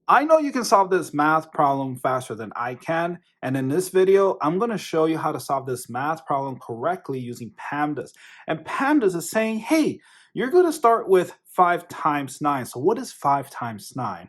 I know you can solve this math problem faster than I can, and in this video, I'm going to show you how to solve this math problem correctly using PEMDAS. And PEMDAS is saying, hey, you're going to start with 5 times 9. So what is 5 times 9?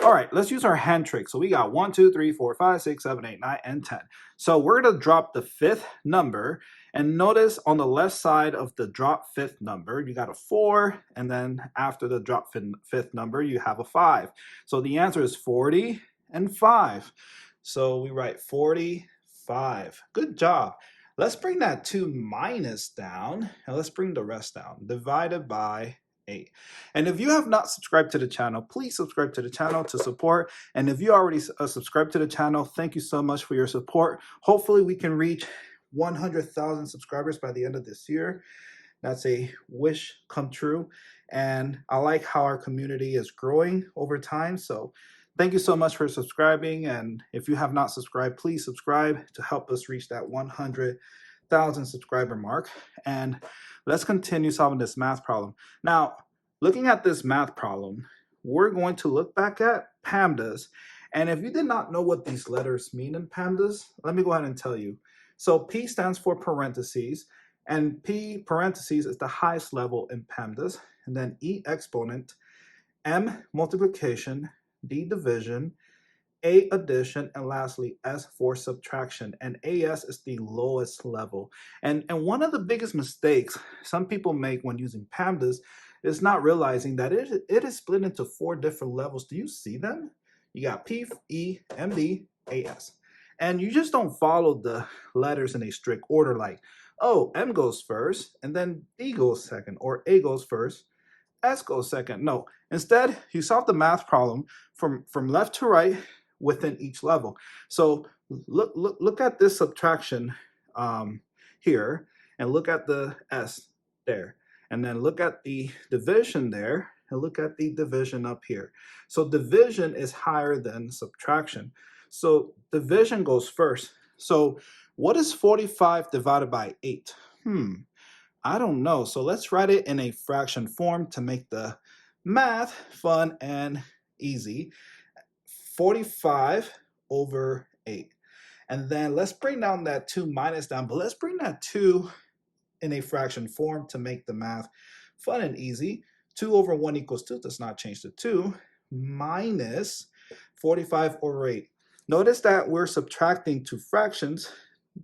All right, let's use our hand trick. So we got 1, 2, 3, 4, 5, 6, 7, 8, 9, and 10. So we're going to drop the fifth number. And notice on the left side of the drop fifth number, you got a 4. And then after the drop fifth number, you have a 5. So the answer is 40 and 5. So we write 45. Good job. Let's bring that 2 minus down. And let's bring the rest down. Divided by 8. And if you have not subscribed to the channel, please subscribe to the channel to support. And if you already subscribed to the channel, thank you so much for your support. Hopefully we can reach 100,000 subscribers by the end of this year. That's a wish come true. And I like how our community is growing over time. So thank you so much for subscribing. And if you have not subscribed, please subscribe to help us reach that 100,000 subscriber mark. And let's continue solving this math problem. Now, looking at this math problem, we're going to look back at PEMDAS. And if you did not know what these letters mean in PEMDAS, let me go ahead and tell you. So P stands for parentheses, and P parentheses is the highest level in PEMDAS. And then E exponent, M multiplication, D division, A addition, and lastly S for subtraction. And AS is the lowest level. And one of the biggest mistakes some people make when using PEMDAS is not realizing that it is split into 4 different levels. Do you see them? You got P, E, M, D, AS. And you just don't follow the letters in a strict order like, oh, M goes first, and then D goes second, or A goes first, S goes second. No, instead, you solve the math problem from left to right within each level. So look at this subtraction here, and look at the S there. And then look at the division there, and look at the division up here. So division is higher than subtraction. So division goes first. So what is 45 divided by 8? I don't know. So let's write it in a fraction form to make the math fun and easy. 45 over 8. And then let's bring down that 2 minus down, but let's bring that 2 in a fraction form to make the math fun and easy. 2 over 1 equals 2 does not change to 2, minus 45 over 8. Notice that we're subtracting 2 fractions,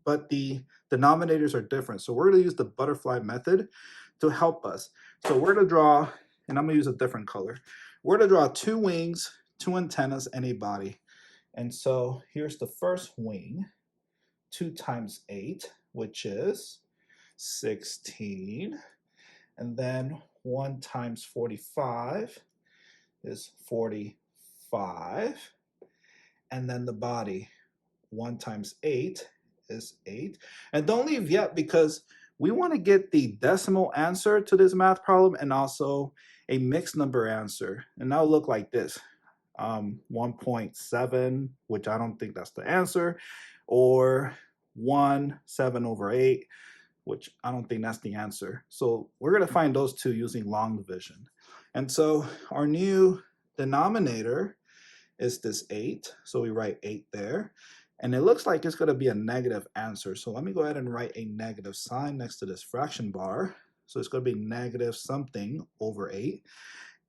but the denominators are different. So we're going to use the butterfly method to help us. So we're going to draw, and I'm going to use a different color. We're going to draw 2 wings, 2 antennas, and a body. And so here's the first wing, 2 times 8, which is 16. And then 1 times 45 is 45. And then the body, 1 times 8 is 8. And don't leave yet, because we want to get the decimal answer to this math problem and also a mixed number answer. And that'll look like this. 1.7, which I don't think that's the answer, or 7 over 8, which I don't think that's the answer. So we're going to find those two using long division. And so our new denominator is this 8. So we write 8 there. And it looks like it's going to be a negative answer. So let me go ahead and write a negative sign next to this fraction bar. So it's going to be negative something over 8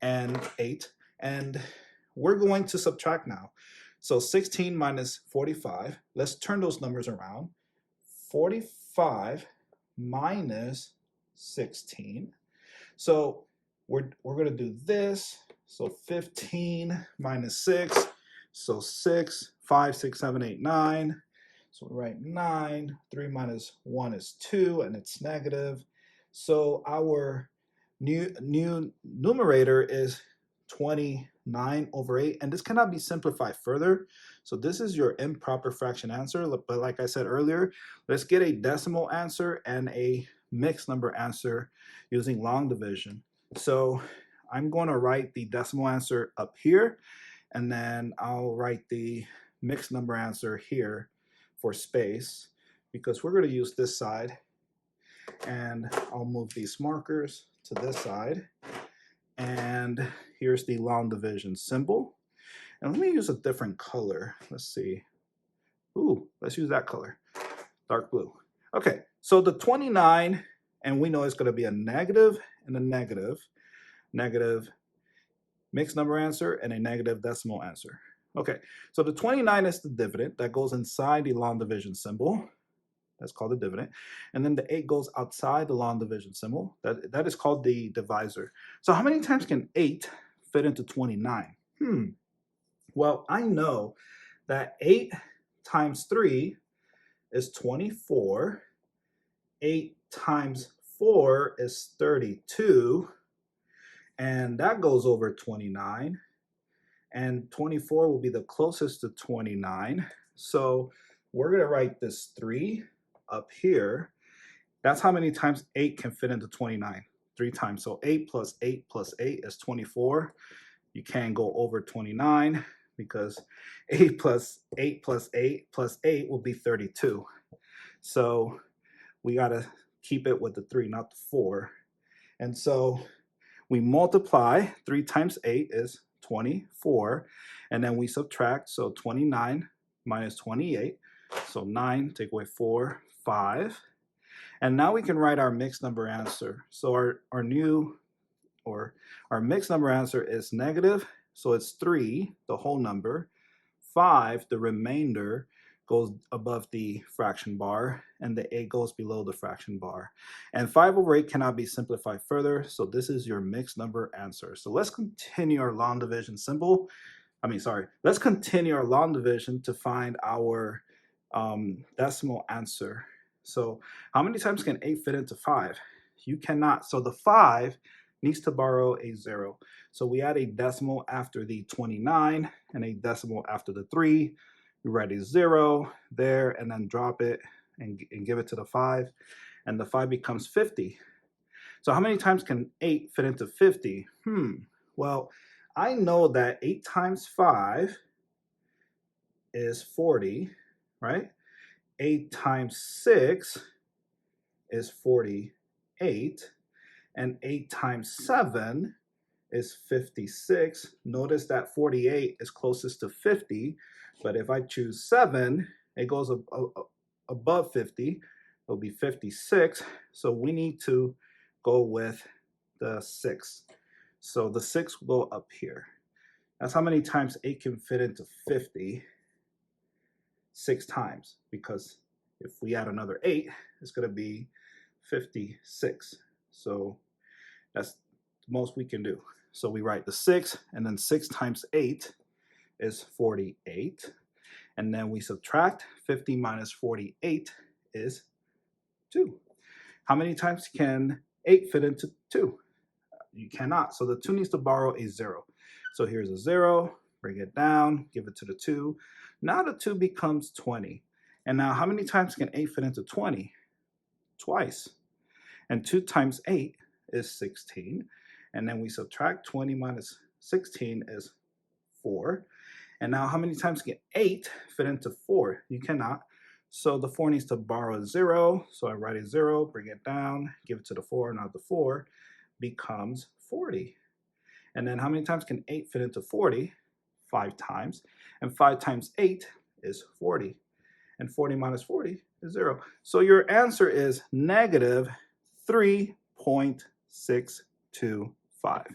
and 8. And we're going to subtract now. So 16 minus 45. Let's turn those numbers around. 45 minus 16. So we're going to do this. So 15 minus 6. So 6, 5, 6, 7, 8, 9. So we write 9. 3 minus 1 is 2, and it's negative. So our new numerator is 29 over 8, and this cannot be simplified further. So this is your improper fraction answer. But like I said earlier, let's get a decimal answer and a mixed number answer using long division. So I'm going to write the decimal answer up here, and then I'll write the mixed number answer here for space, because we're going to use this side. And I'll move these markers to this side. And here's the long division symbol. And let me use a different color. Let's see. Ooh, let's use that color, dark blue. Okay, so the 29, and we know it's going to be a negative and a negative, negative mixed number answer and a negative decimal answer. Okay, so the 29 is the dividend that goes inside the long division symbol. That's called the dividend. And then the 8 goes outside the long division symbol. That is called the divisor. So how many times can 8 fit into 29? Well, I know that 8 times 3 is 24. 8 times 4 is 32. And that goes over 29. And 24 will be the closest to 29. So we're going to write this 3 up here. That's how many times 8 can fit into 29. 3 times. So 8 plus 8 plus 8 is 24. You can't go over 29 because 8 plus 8 plus 8 plus 8 will be 32. So we got to keep it with the 3, not the 4. And so we multiply. 3 times 8 is 24. And then we subtract. So 29 minus 28. So 9, take away 4, 5. And now we can write our mixed number answer. So our mixed number answer is negative. So it's 3, the whole number. 5, the remainder, goes above the fraction bar, and the 8 goes below the fraction bar. And 5 over 8 cannot be simplified further, so this is your mixed number answer. So let's continue our long division symbol. Let's continue our long division to find our decimal answer. So how many times can 8 fit into 5? You cannot. So the 5 needs to borrow a 0. So we add a decimal after the 29 and a decimal after the 3. We write a 0 there and then drop it and give it to the 5. And the 5 becomes 50. So how many times can 8 fit into 50? Well, I know that 8 times 5 is 40, right? 8 times 6 is 48. And 8 times 7 is 56. Notice that 48 is closest to 50. But if I choose 7, it goes above 50. It'll be 56. So we need to go with the 6. So the 6 will go up here. That's how many times 8 can fit into 50. 6 times. Because if we add another 8, it's going to be 56. So that's the most we can do. So we write the 6, and then 6 times 8 is 48. And then we subtract 50 minus 48 is 2. How many times can 8 fit into 2? You cannot. So the 2 needs to borrow a 0. So here's a 0. Bring it down. Give it to the 2. Now the 2 becomes 20. And now how many times can 8 fit into 20? Twice. And 2 times 8 is 16. And then we subtract 20 minus 16 is 4. And now how many times can 8 fit into 4? You cannot. So the 4 needs to borrow a 0. So I write a 0, bring it down, give it to the 4. Now the 4 becomes 40. And then how many times can 8 fit into 40? 5 times. And 5 times 8 is 40. And 40 minus 40 is 0. So your answer is negative 3.625.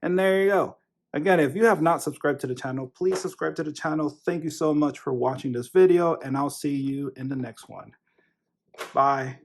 And there you go. Again, if you have not subscribed to the channel, please subscribe to the channel. Thank you so much for watching this video, and I'll see you in the next one. Bye.